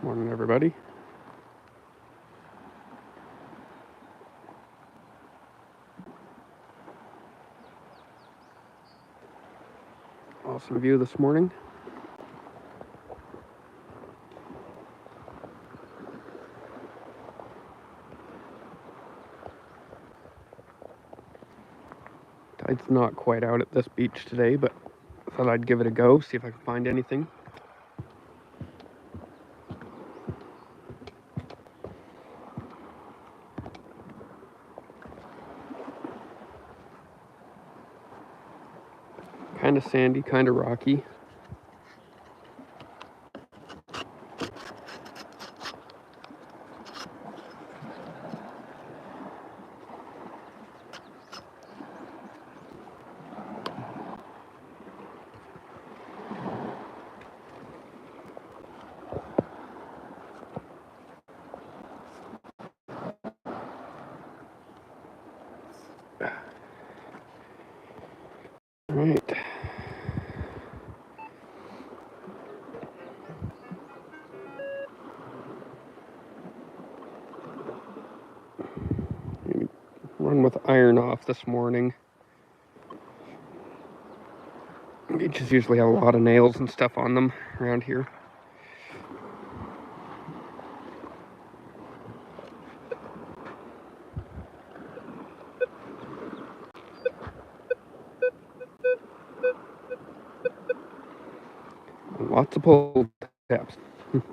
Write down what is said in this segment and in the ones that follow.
Morning, everybody. Awesome view this morning. Tide's not quite out at this beach today, but I thought I'd give it a go, see if I can find anything. Kind of sandy, kind of rocky. All right. Run with iron off this morning. Beaches usually have a lot of nails and stuff on them around here. Lots of pull tabs. This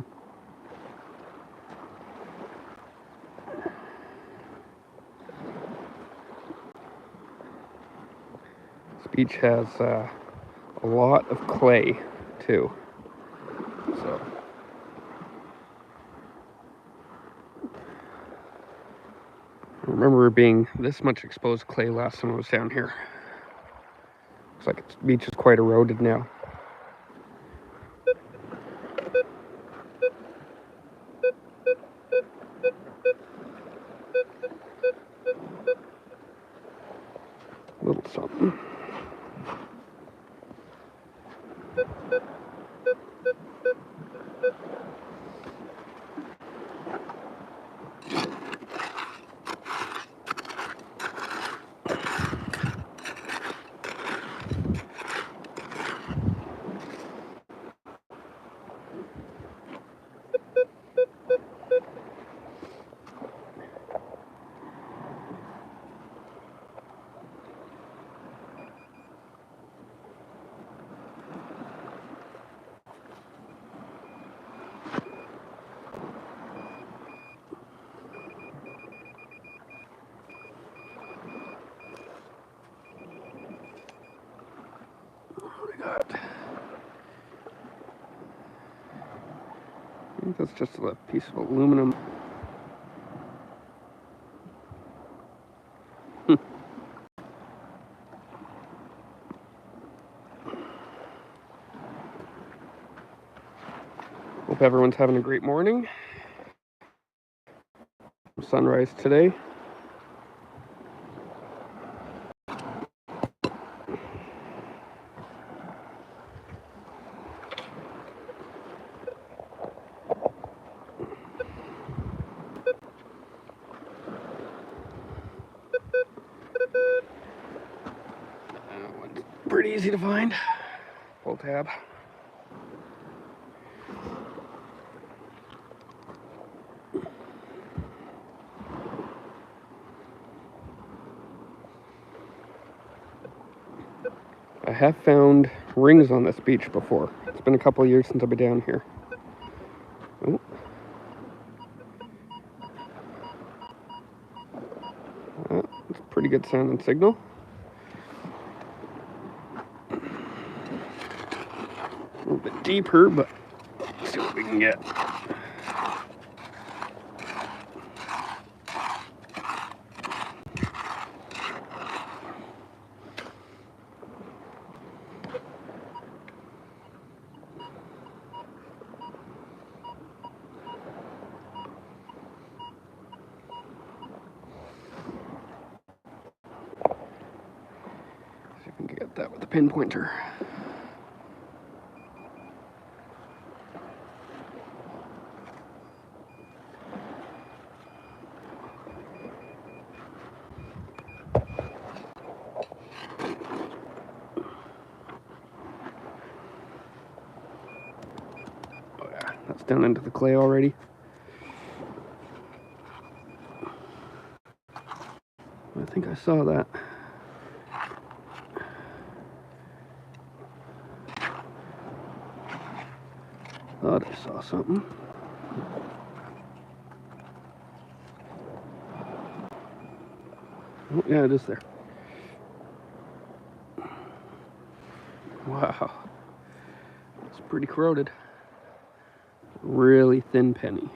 beach has a lot of clay too. So I remember being this much exposed clay last time I was down here. Looks like the beach is quite eroded now. Little something. I think that's just a piece of aluminum. Hope everyone's having a great morning. Sunrise today. One's pretty easy to find. Pull tab. I have found rings on this beach before. It's been a couple of years since I've been down here. Oh. It's a pretty good sounding signal. A little bit deeper, but let's see what we can get. See if we can get that with the pinpointer. down into the clay already. I think I saw that. Thought I saw something. Oh, yeah, it is there. Wow. It's pretty corroded. Really thin penny.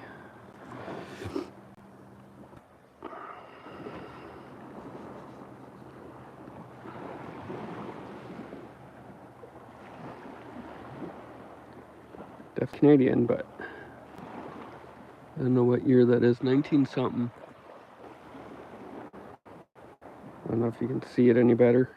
Def Canadian, but I don't know what year that is. 19 something. I don't know if you can see it any better.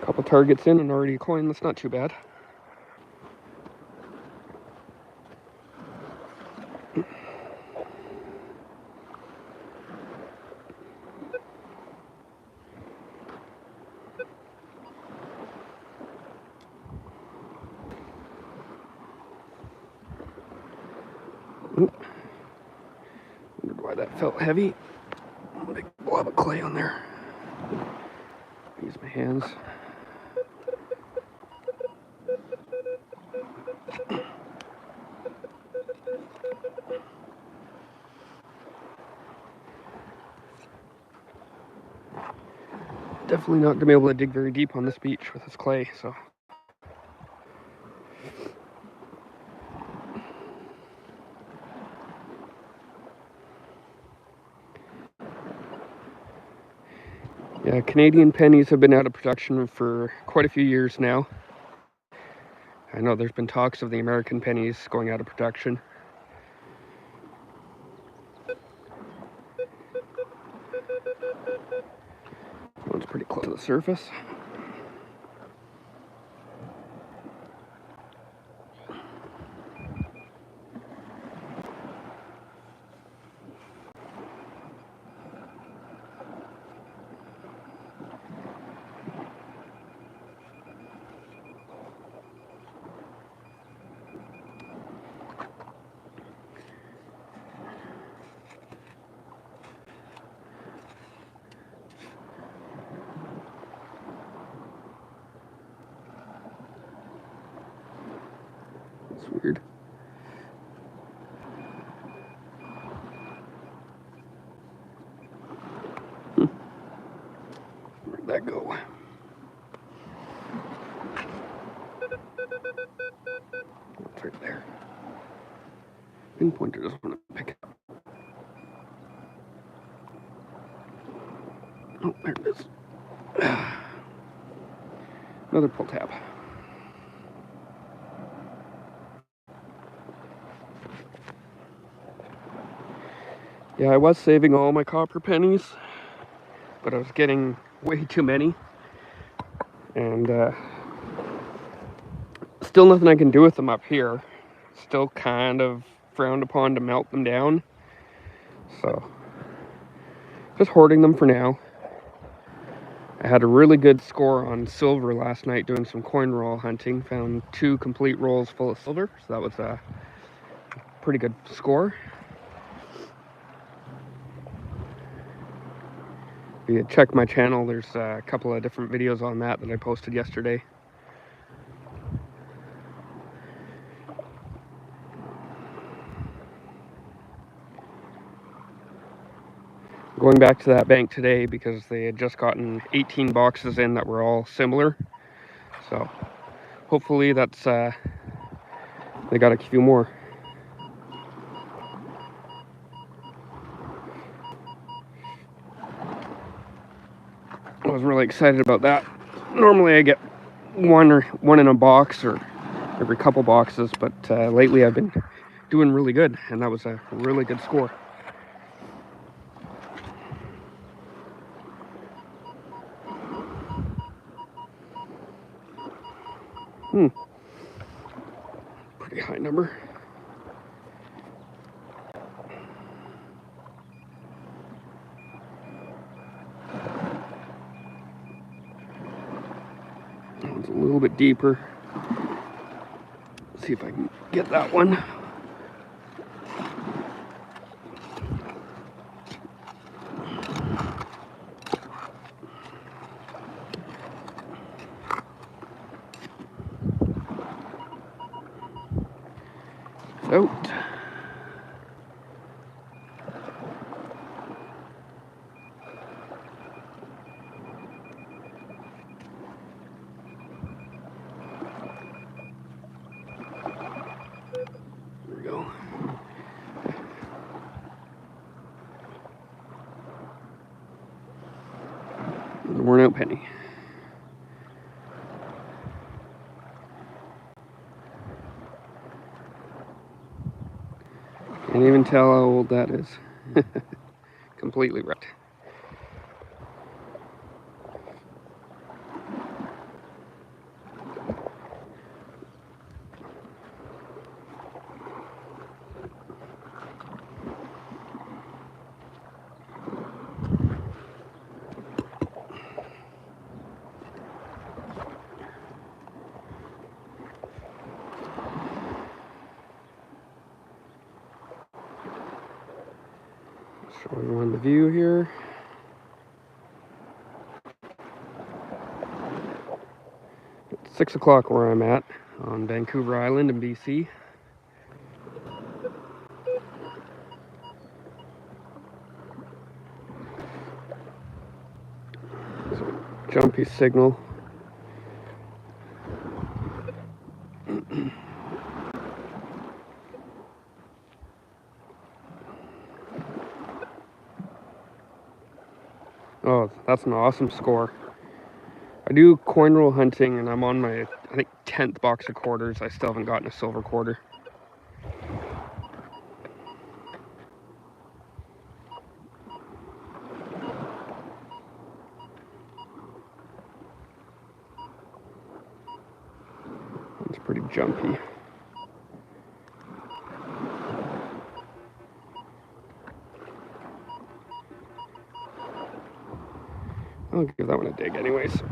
Couple targets in and already a coin. That's not too bad. Ooh. Wondered why that felt heavy. Big blob of clay on there. Use my hands. Definitely not going to be able to dig very deep on this beach with this clay, so. Yeah, Canadian pennies have been out of production for quite a few years now. I know there's been talks of the American pennies going out of production. One's pretty close to the surface. It's weird. Where'd that go? It's right there. Pinpointer doesn't want to pick it up. Oh, there it is. Another pull tab. Yeah, I was saving all my copper pennies, but I was getting way too many. And still nothing I can do with them up here. Still kind of frowned upon to melt them down. So, just hoarding them for now. I had a really good score on silver last night doing some coin roll hunting. Found 2 complete rolls full of silver, so that was a pretty good score. If you check my channel, there's a couple of different videos on that I posted yesterday. Going back to that bank today because they had just gotten 18 boxes in that were all similar. So hopefully that's, they got a few more. I was really excited about that. Normally I get one in a box or every couple boxes, but lately I've been doing really good, and that was a really good score. Pretty high number. bit deeper. See if I can get that one. Out. There we go. The worn out penny. Can't even tell how old that is. Completely wrecked. Show everyone the view here. It's 6 o'clock where I'm at on Vancouver Island in BC. So, jumpy signal. Oh, that's an awesome score. I do coin roll hunting and I'm on my, I think, 10th box of quarters. I still haven't gotten a silver quarter. It's pretty jumpy. I'll give that one a dig anyways.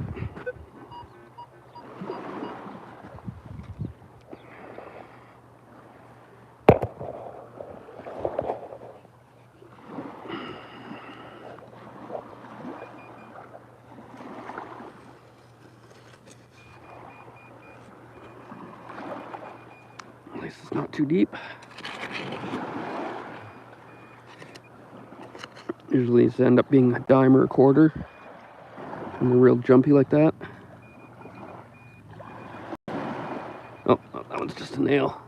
At least it's not too deep. Usually these end up being a dime or a quarter when they're real jumpy like that. Oh, that one's just a nail.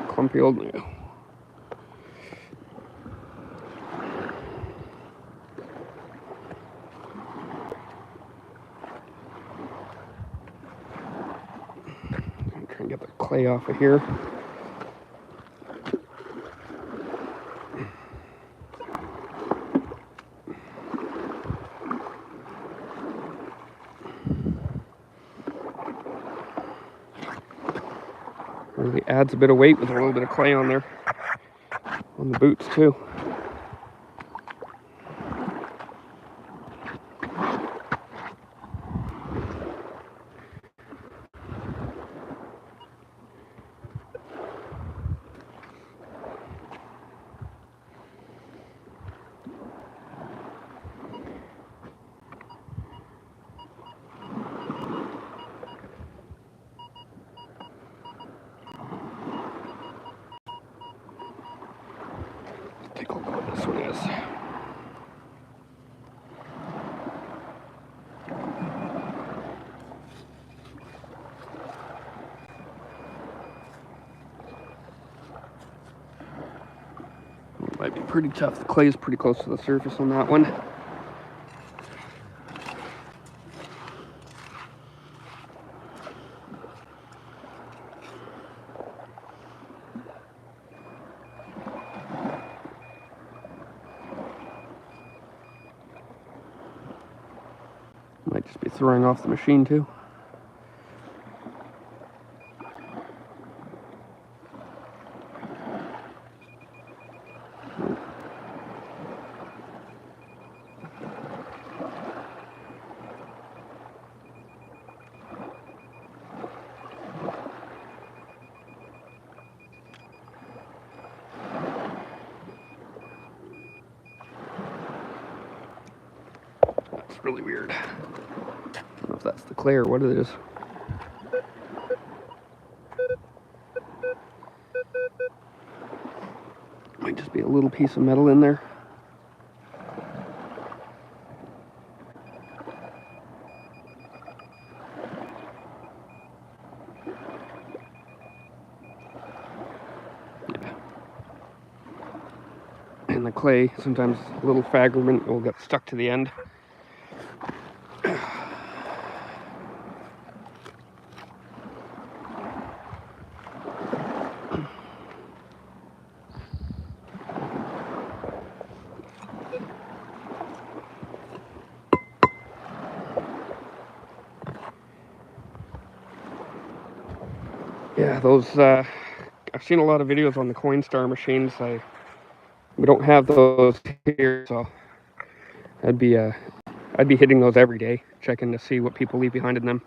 Clumpy old nail. I'm trying to get the clay off of here. Really adds a bit of weight with a little bit of clay on there. On the boots too. Take a look what this one is. Might be pretty tough. The clay is pretty close to the surface on that one. Might just be throwing off the machine too. really weird. I don't know if that's the clay or what it is. Might just be a little piece of metal in there. Yeah. And the clay, sometimes a little fragment will get stuck to the end. Yeah, those, I've seen a lot of videos on the Coinstar machines. We don't have those here, so I'd be hitting those every day, checking to see what people leave behind in them.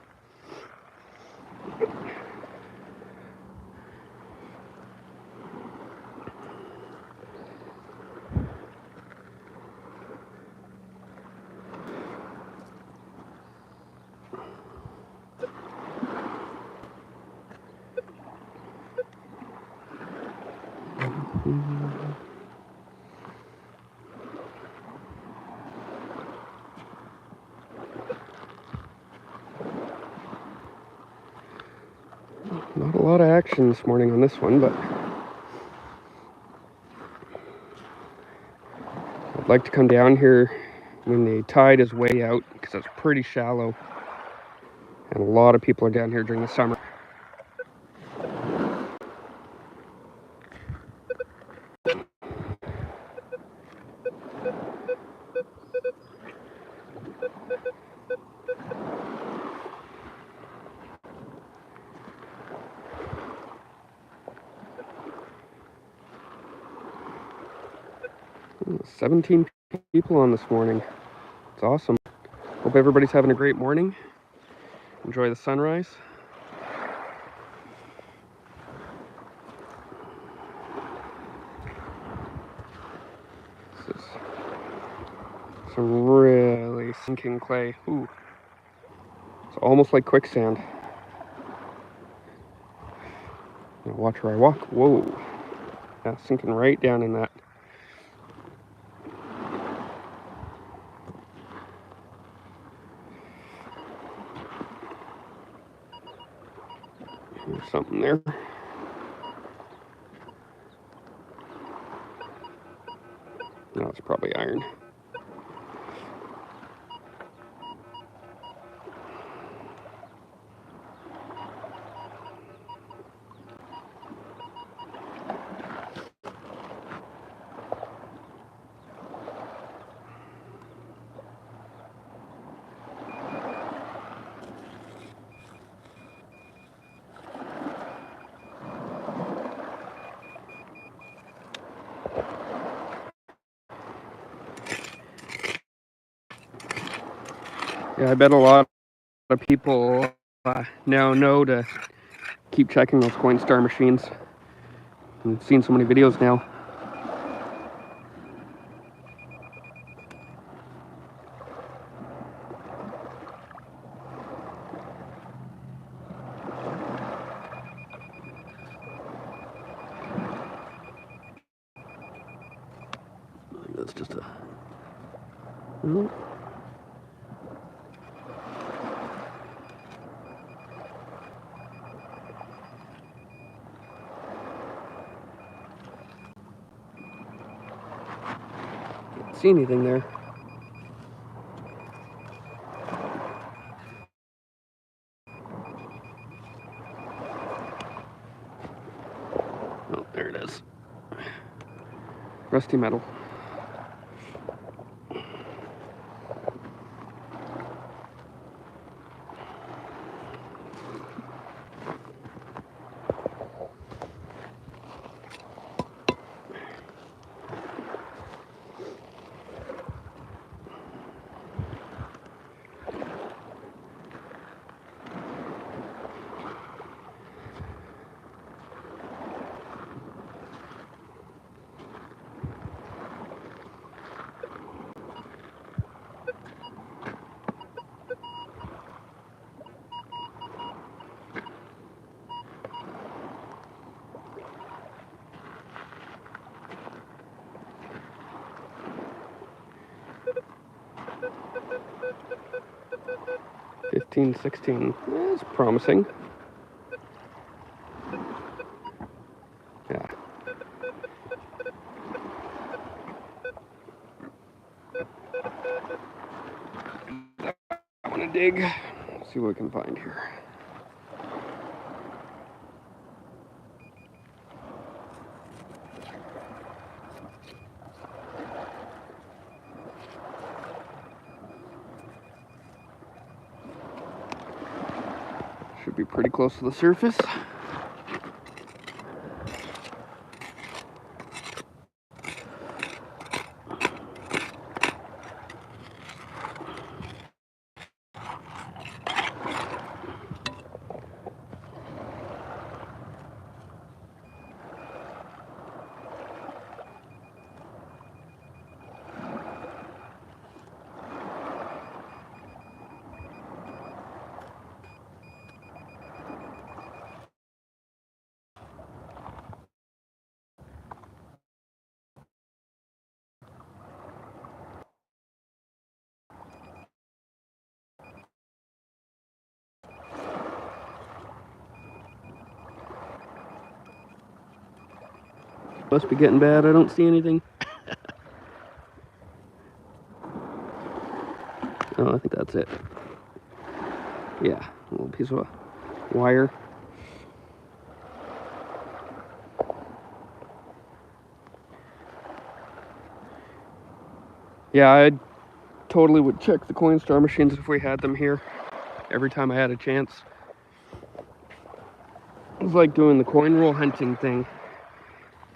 Not a lot of action this morning on this one, but I'd like to come down here when the tide is way out because it's pretty shallow, and a lot of people are down here during the summer. Ooh, 17 people on this morning. It's awesome. Hope everybody's having a great morning. Enjoy the sunrise. This is some really sinking clay. Ooh. It's almost like quicksand. Now watch where I walk. Whoa. Yeah, sinking right down in that. There's something there. No, it's probably iron. Yeah, I bet a lot of people now know to keep checking those Coinstar machines. I've seen so many videos now. I think that's just a... Can't see anything there. Oh, there it is. Rusty metal. 1616. That's promising. Yeah. I want to dig. See what we can find here. Should be pretty close to the surface. Must be getting bad. I don't see anything. Oh, I think that's it. Yeah, a little piece of wire. Yeah, I totally would check the Coinstar machines if we had them here every time I had a chance. It was like doing the coin roll hunting thing.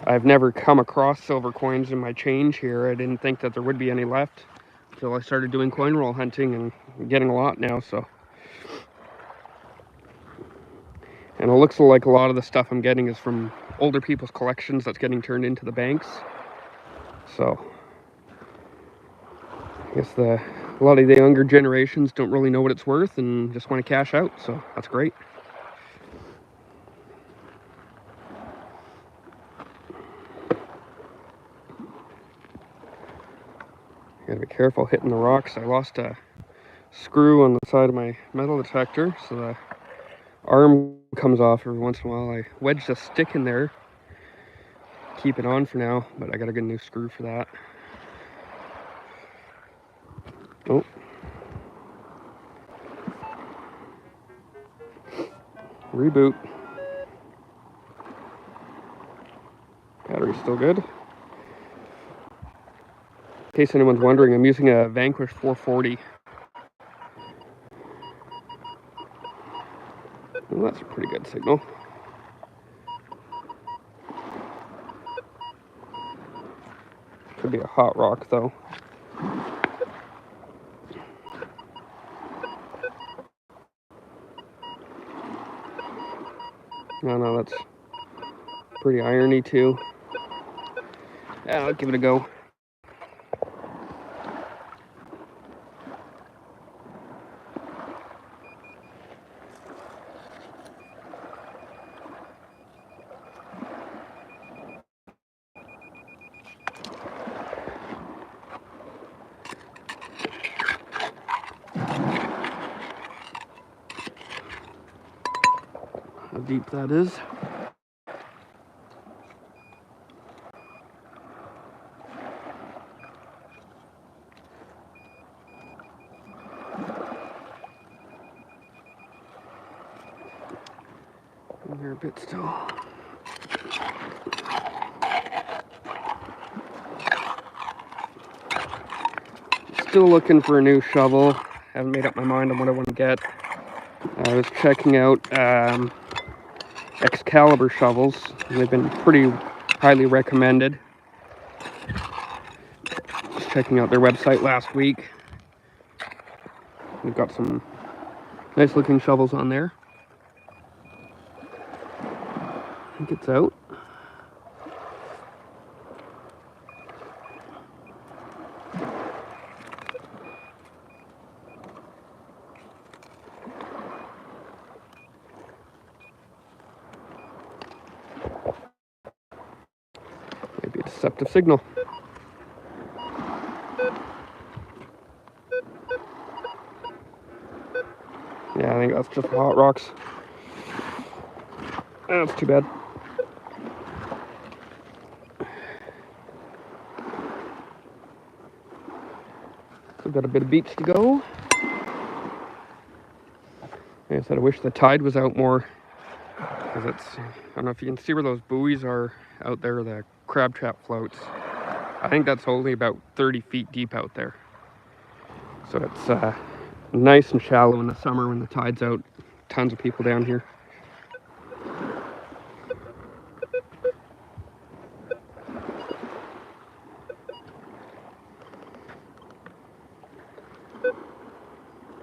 I've never come across silver coins in my change here. I didn't think that there would be any left until I started doing coin roll hunting, and I'm getting a lot now, so. And it looks like a lot of the stuff I'm getting is from older people's collections that's getting turned into the banks. So I guess a lot of the younger generations don't really know what it's worth and just want to cash out, so that's great. Gotta be careful hitting the rocks. I lost a screw on the side of my metal detector, so the arm comes off every once in a while. I wedged a stick in there, keep it on for now, but I gotta get a new screw for that. Oh. Reboot. Battery's still good. In case anyone's wondering, I'm using a Vanquish 440. Well, that's a pretty good signal. Could be a hot rock, though. No, that's pretty irony, too. Yeah, I'll give it a go. How deep that is. In here a bit still. Still looking for a new shovel. Haven't made up my mind on what I want to get. I was checking out Excalibur shovels. They've been pretty highly recommended. Just checking out their website last week. We've got some nice looking shovels on there. I think it's out. Maybe a deceptive signal. that's just hot rocks. That's too bad. We've got a bit of beach to go. Like I said, I wish the tide was out more, because it's, I don't know if you can see where those buoys are out there, the crab trap floats. I think that's only about 30 feet deep out there. So it's nice and shallow in the summer when the tide's out. Tons of people down here.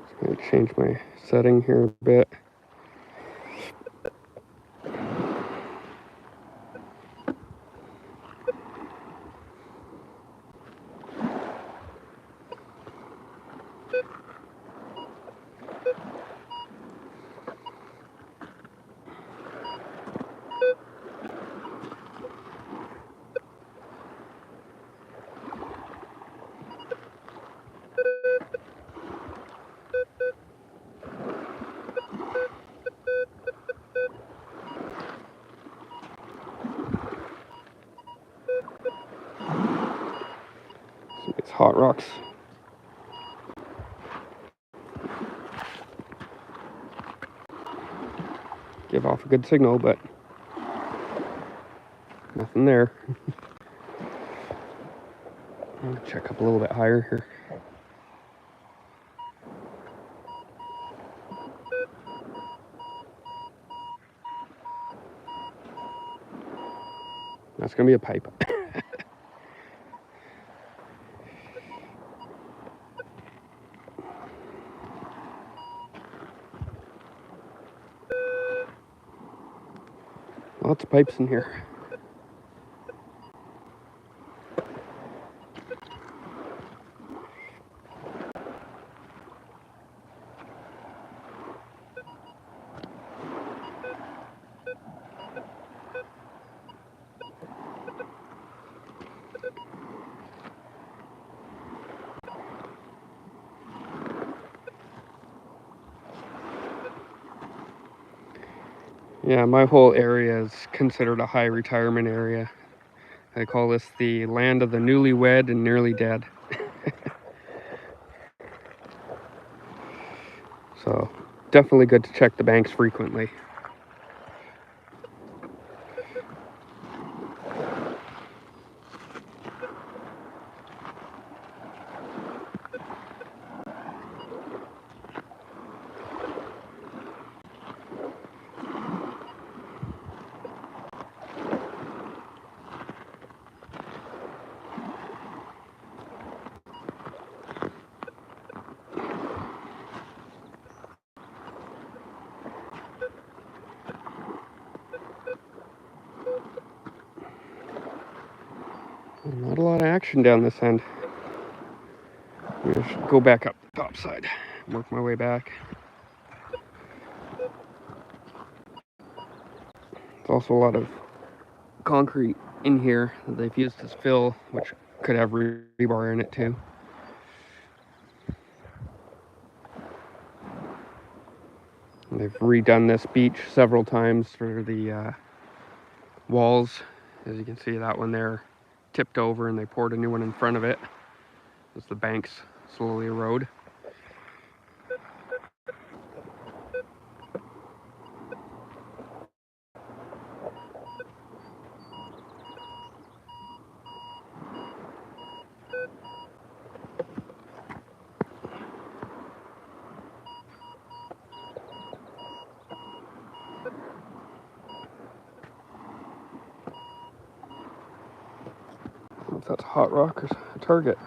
Just gonna change my setting here a bit. It's hot rocks. Give off a good signal, but nothing there. I'm gonna check up a little bit higher here. That's gonna be a pipe. Lots of pipes in here. Yeah, my whole area is considered a high retirement area. I call this the land of the newlywed and nearly dead. So definitely good to check the banks frequently. Not a lot of action down this end. I'm gonna go back up the top side, work my way back. There's also a lot of concrete in here that they've used as fill, which could have rebar in it too. And they've redone this beach several times for the walls. As you can see, that one there tipped over and they poured a new one in front of it as the banks slowly erode. I don't know if that's a hot rock or a target.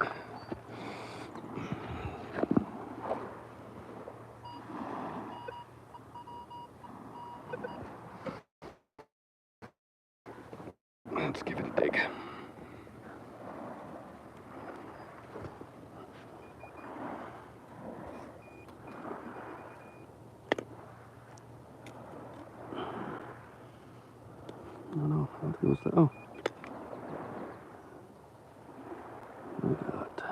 Let's give it a dig. I don't know. I don't think it was the, oh. Look at that.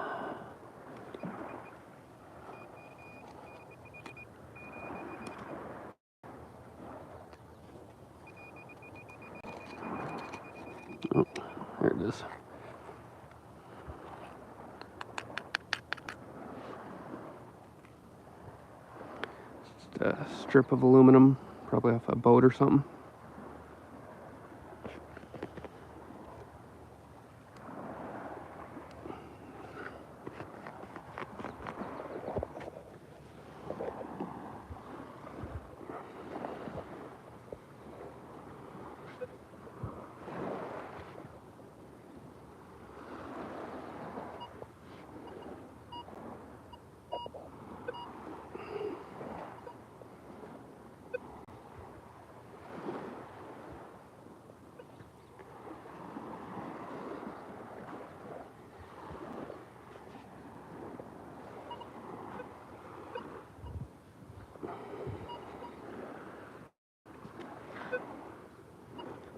Oh, there it is. Just a strip of aluminum, probably off a boat or something.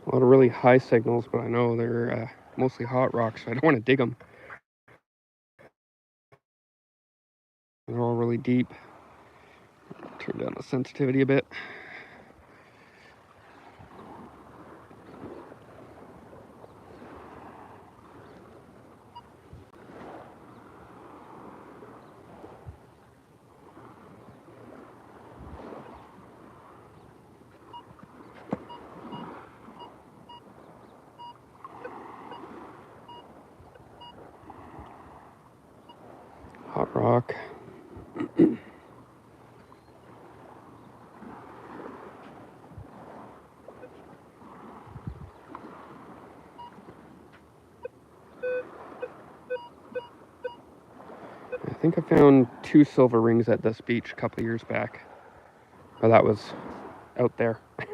A lot of really high signals, but I know they're mostly hot rocks, so I don't want to dig them. They're all really deep. Turn down the sensitivity a bit. Hot rock. I think I found 2 silver rings at this beach a couple years back. Oh, that was out there. I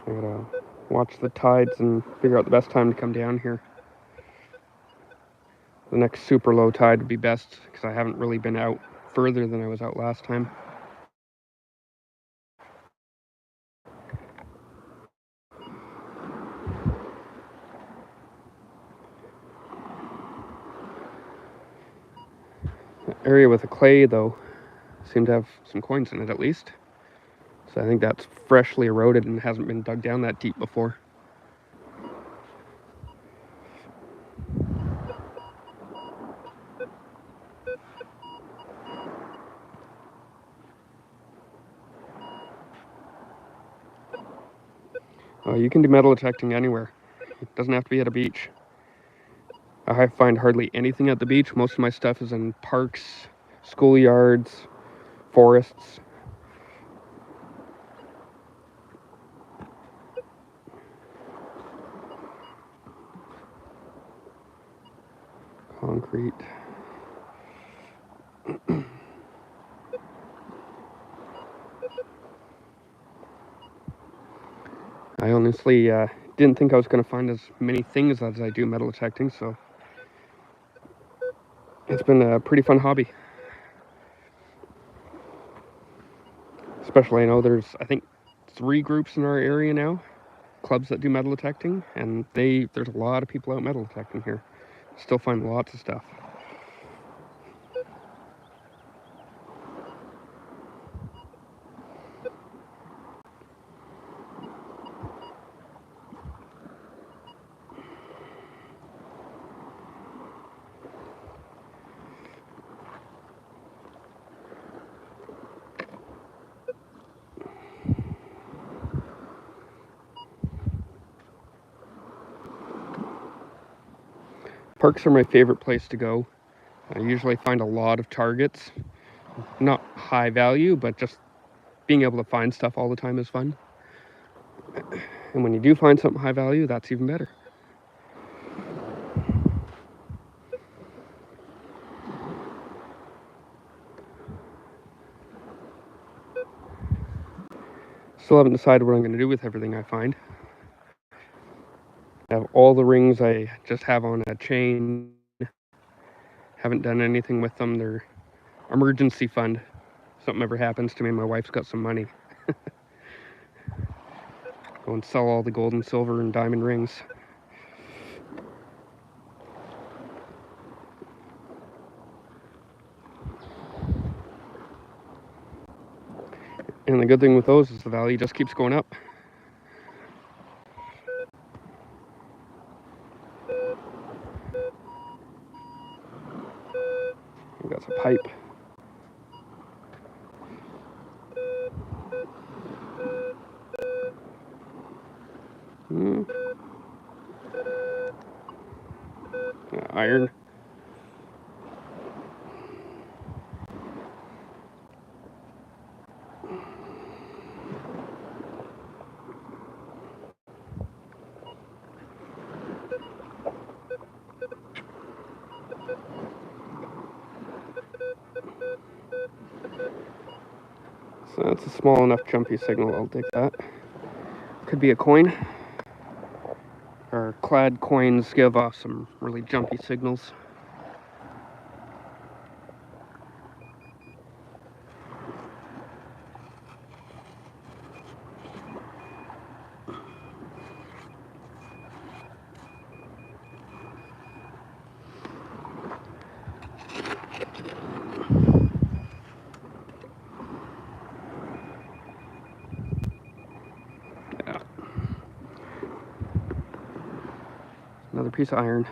gotta watch the tides and figure out the best time to come down here. The next super low tide would be best, because I haven't really been out further than I was out last time. The area with the clay, though, seemed to have some coins in it at least. So I think that's freshly eroded and hasn't been dug down that deep before. You can do metal detecting anywhere. It doesn't have to be at a beach. I find hardly anything at the beach. Most of my stuff is in parks, schoolyards, forests. Concrete. I honestly didn't think I was going to find as many things as I do metal detecting, so it's been a pretty fun hobby. Especially, I know there's, I think, 3 groups in our area now, clubs that do metal detecting, and there's a lot of people out metal detecting here. Still find lots of stuff. Parks are my favorite place to go. I usually find a lot of targets. Not high value, but just being able to find stuff all the time is fun. And when you do find something high value, that's even better. Still haven't decided what I'm going to do with everything I find. I have all the rings I just have on a chain. Haven't done anything with them. They're emergency fund. Something ever happens to me, my wife's got some money. Go and sell all the gold and silver and diamond rings. And the good thing with those is the value just keeps going up. iron. So that's a small enough jumpy signal, I'll take that. Could be a coin. Our clad coins give off some really jumpy signals. Yeah. Another piece of iron.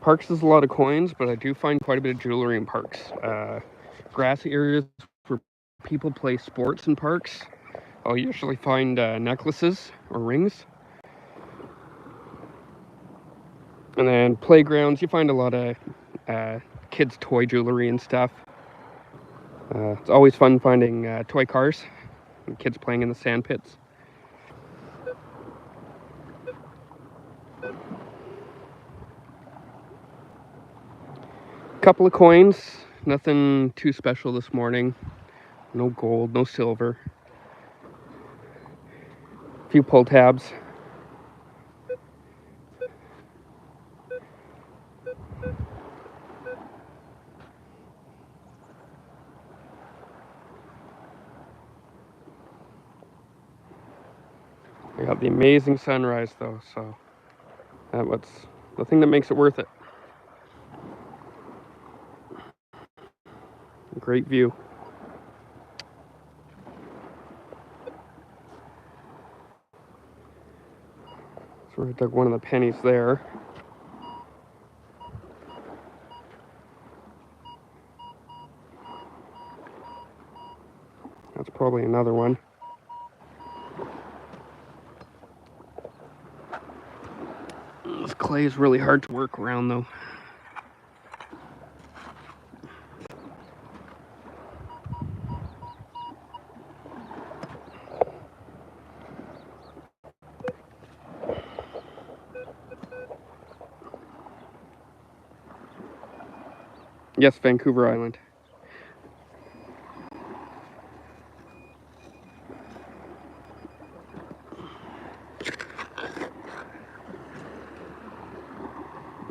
Parks is a lot of coins, but I do find quite a bit of jewelry in parks. Grassy areas where people play sports in parks, I'll usually find necklaces or rings. And then playgrounds, you find a lot of kids' toy jewelry and stuff. It's always fun finding toy cars and kids playing in the sand pits. Couple of coins, nothing too special this morning. No gold, no silver. A few pull tabs. We got the amazing sunrise though, so that's the thing that makes it worth it. Great view. So we dug one of the pennies there. That's probably another one. This clay is really hard to work around though. Yes, Vancouver Island.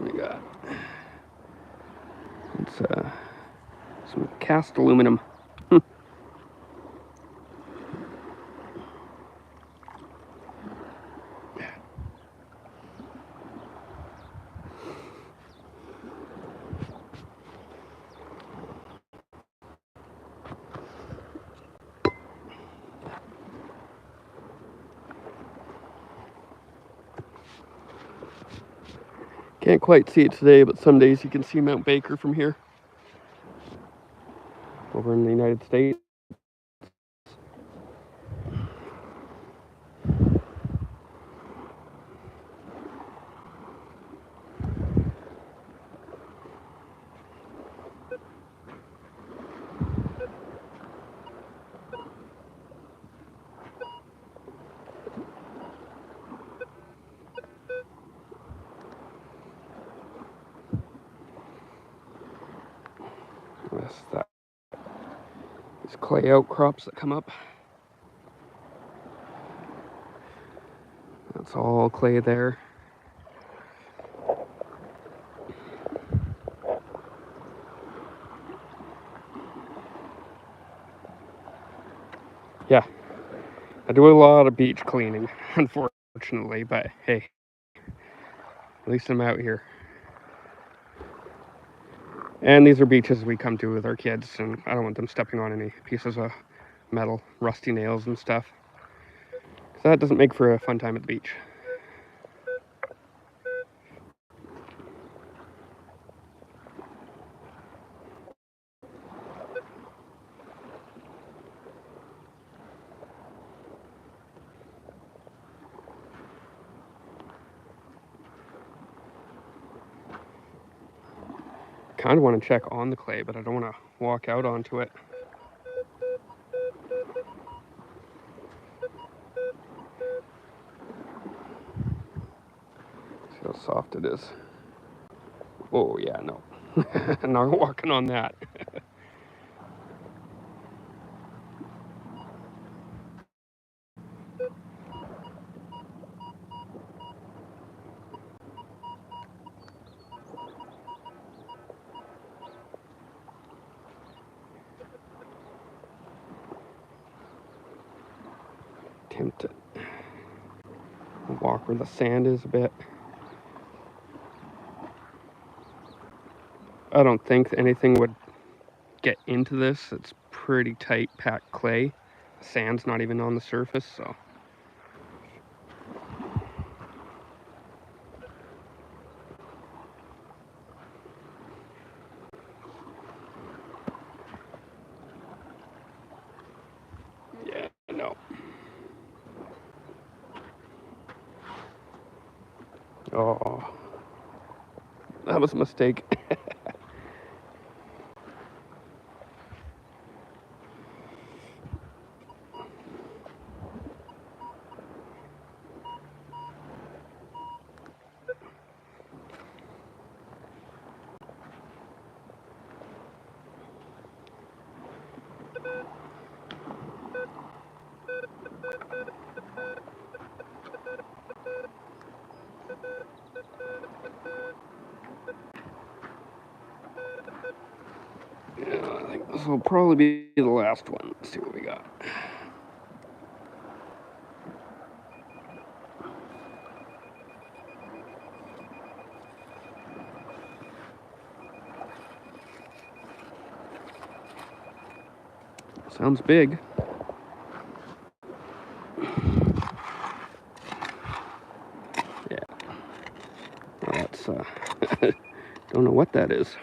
We got it's some cast aluminum. Can't quite see it today, but some days you can see Mount Baker from here. Over in the United States. These clay outcrops that come up. That's all clay there. Yeah, I do a lot of beach cleaning, unfortunately, but hey, at least I'm out here. And these are beaches we come to with our kids, and I don't want them stepping on any pieces of metal, rusty nails and stuff. So that doesn't make for a fun time at the beach. kind of want to check on the clay, but I don't want to walk out onto it. See how soft it is. Oh yeah, no. I'm not walking on that. Tempted. Walk where the sand is a bit. I don't think anything would get into this. It's pretty tight packed clay. The sand's not even on the surface, so. Yeah, no. Oh, that was a mistake. Yeah, I think this will probably be the last one. Let's see what we got. Sounds big. Yeah. Well, that's, don't know what that is.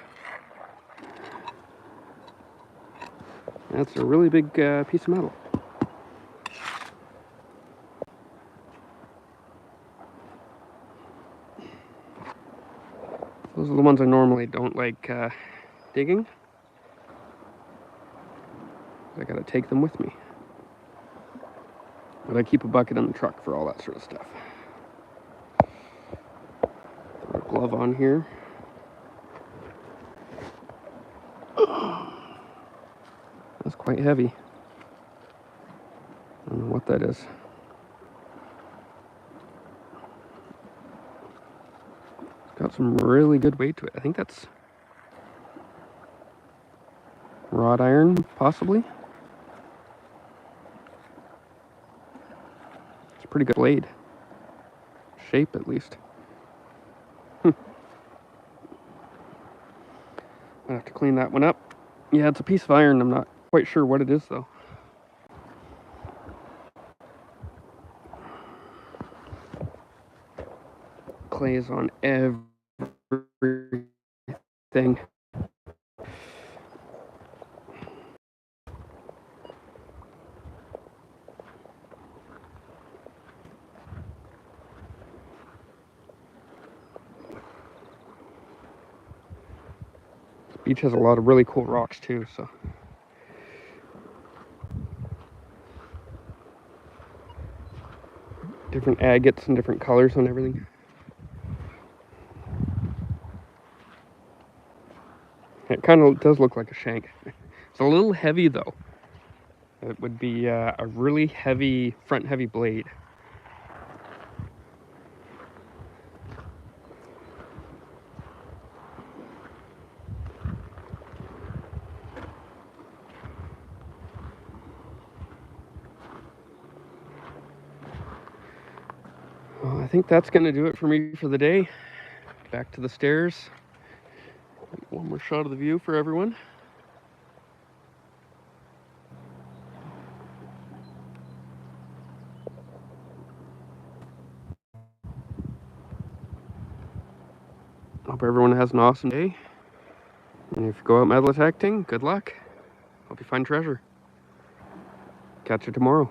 That's a really big piece of metal. Those are the ones I normally don't like digging. I gotta take them with me. But I keep a bucket in the truck for all that sort of stuff. Throw a glove on here. That's quite heavy. I don't know what that is. It's got some really good weight to it. I think that's wrought iron, possibly. It's a pretty good blade. Shape, at least. I'll have to clean that one up. Yeah, it's a piece of iron. I'm not quite sure what it is, though. Clay is on everything. This beach has a lot of really cool rocks, too, so. Different agates and different colors on everything. It kind of does look like a shank. It's a little heavy, though. It would be a really heavy, front-heavy blade. Well, I think that's going to do it for me for the day. Back to the stairs. One more shot of the view for everyone. Hope everyone has an awesome day. And if you go out metal detecting, good luck. Hope you find treasure. Catch you tomorrow.